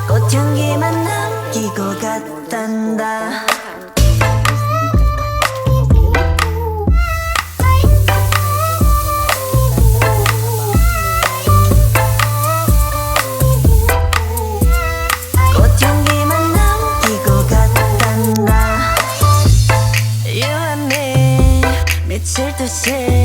꽃향기만 남기고 갔단다. 꽃향기만 남기고 갔단다. You and me 미칠 듯이